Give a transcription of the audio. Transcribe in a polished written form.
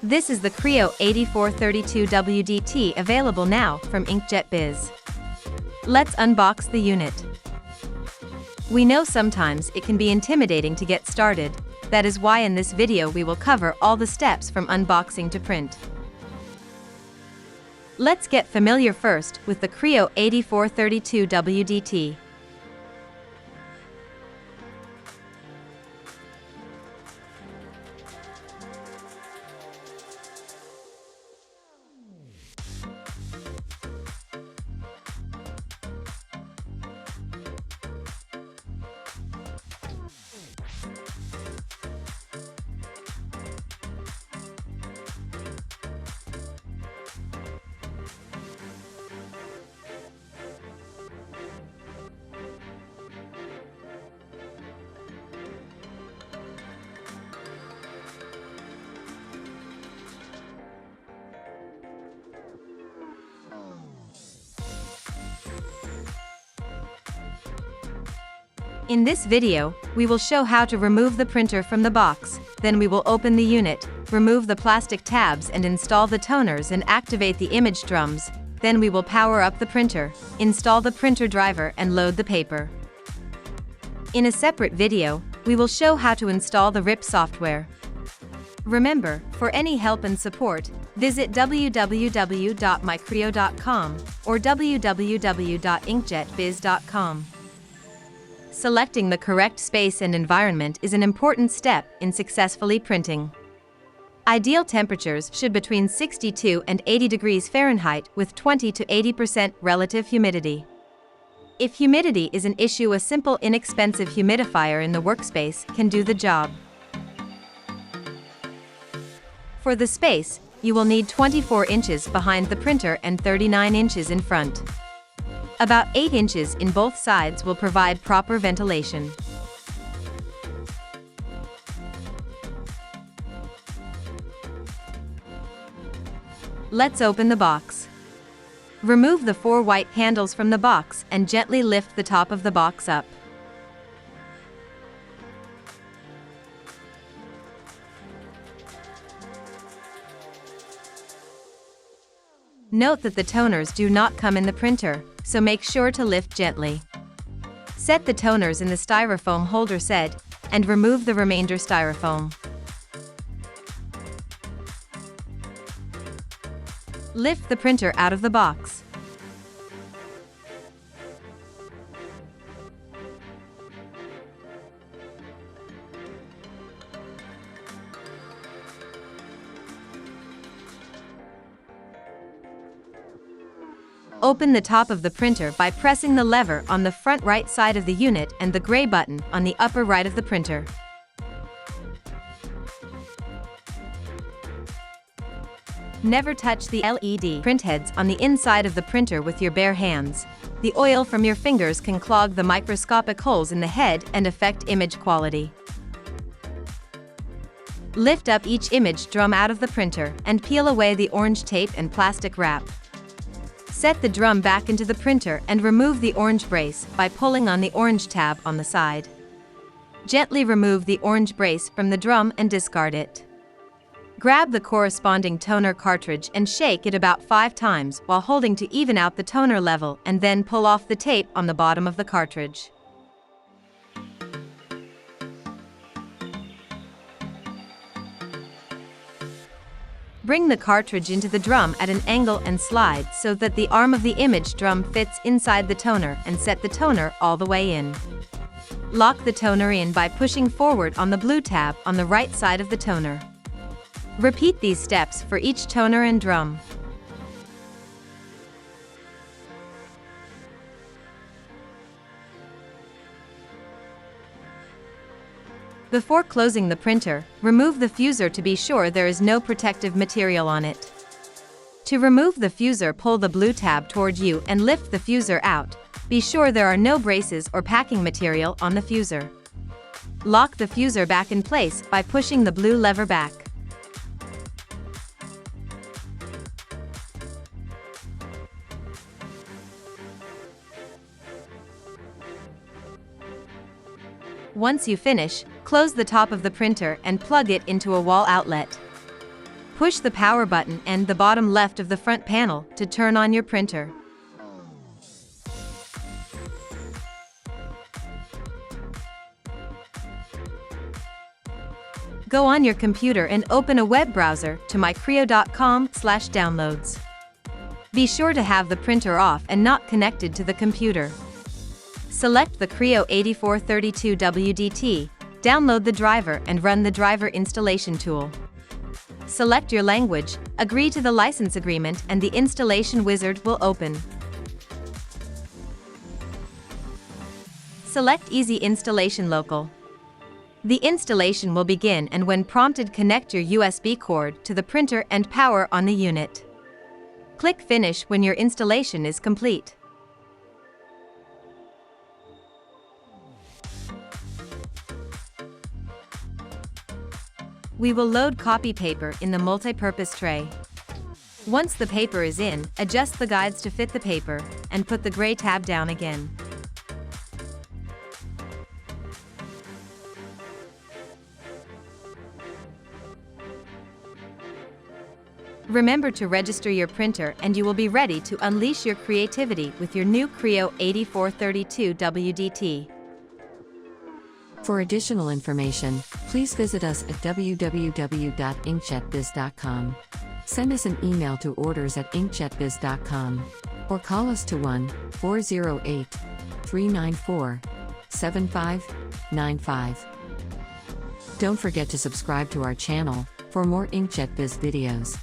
This is the Crio 8432WDT available now from InkJetBiz. Let's unbox the unit. We know sometimes it can be intimidating to get started. That is why in this video we will cover all the steps from unboxing to print. Let's get familiar first with the Crio 8432WDT. In this video, we will show how to remove the printer from the box, then we will open the unit, remove the plastic tabs and install the toners and activate the image drums, then we will power up the printer, install the printer driver and load the paper. In a separate video, we will show how to install the RIP software. Remember, for any help and support, visit www.mycrio.com or www.inkjetbiz.com. Selecting the correct space and environment is an important step in successfully printing. Ideal temperatures should be between 62 and 80 degrees Fahrenheit with 20 to 80% relative humidity. If humidity is an issue, a simple inexpensive humidifier in the workspace can do the job. For the space, you will need 24 inches behind the printer and 39 inches in front. About 8 inches in both sides will provide proper ventilation. Let's open the box. Remove the 4 white handles from the box and gently lift the top of the box up. Note that the toners do not come in the printer, so make sure to lift gently. Set the toners in the styrofoam holder set, and remove the remainder styrofoam. Lift the printer out of the box. Open the top of the printer by pressing the lever on the front right side of the unit and the gray button on the upper right of the printer. Never touch the LED printheads on the inside of the printer with your bare hands. The oil from your fingers can clog the microscopic holes in the head and affect image quality. Lift up each image drum out of the printer and peel away the orange tape and plastic wrap. Set the drum back into the printer and remove the orange brace by pulling on the orange tab on the side. Gently remove the orange brace from the drum and discard it. Grab the corresponding toner cartridge and shake it about 5 times while holding to even out the toner level, and then pull off the tape on the bottom of the cartridge. Bring the cartridge into the drum at an angle and slide so that the arm of the image drum fits inside the toner, and set the toner all the way in. Lock the toner in by pushing forward on the blue tab on the right side of the toner. Repeat these steps for each toner and drum. Before closing the printer, remove the fuser to be sure there is no protective material on it. To remove the fuser, pull the blue tab toward you and lift the fuser out. Be sure there are no braces or packing material on the fuser. Lock the fuser back in place by pushing the blue lever back. Once you finish, close the top of the printer and plug it into a wall outlet. Push the power button and the bottom left of the front panel to turn on your printer. Go on your computer and open a web browser to mycrio.com/downloads. Be sure to have the printer off and not connected to the computer. Select the Crio 8432WDT, download the driver and run the driver installation tool. Select your language, agree to the license agreement, and the installation wizard will open. Select Easy Installation Local. The installation will begin, and when prompted, connect your USB cord to the printer and power on the unit. Click Finish when your installation is complete. We will load copy paper in the multi-purpose tray. Once the paper is in, adjust the guides to fit the paper, and put the gray tab down again. Remember to register your printer and you will be ready to unleash your creativity with your new Crio 8432WDT. For additional information, please visit us at www.inkjetbiz.com. Send us an email to orders@inkjetbiz.com or call us to 1-408-394-7595. Don't forget to subscribe to our channel for more InkJetBiz videos.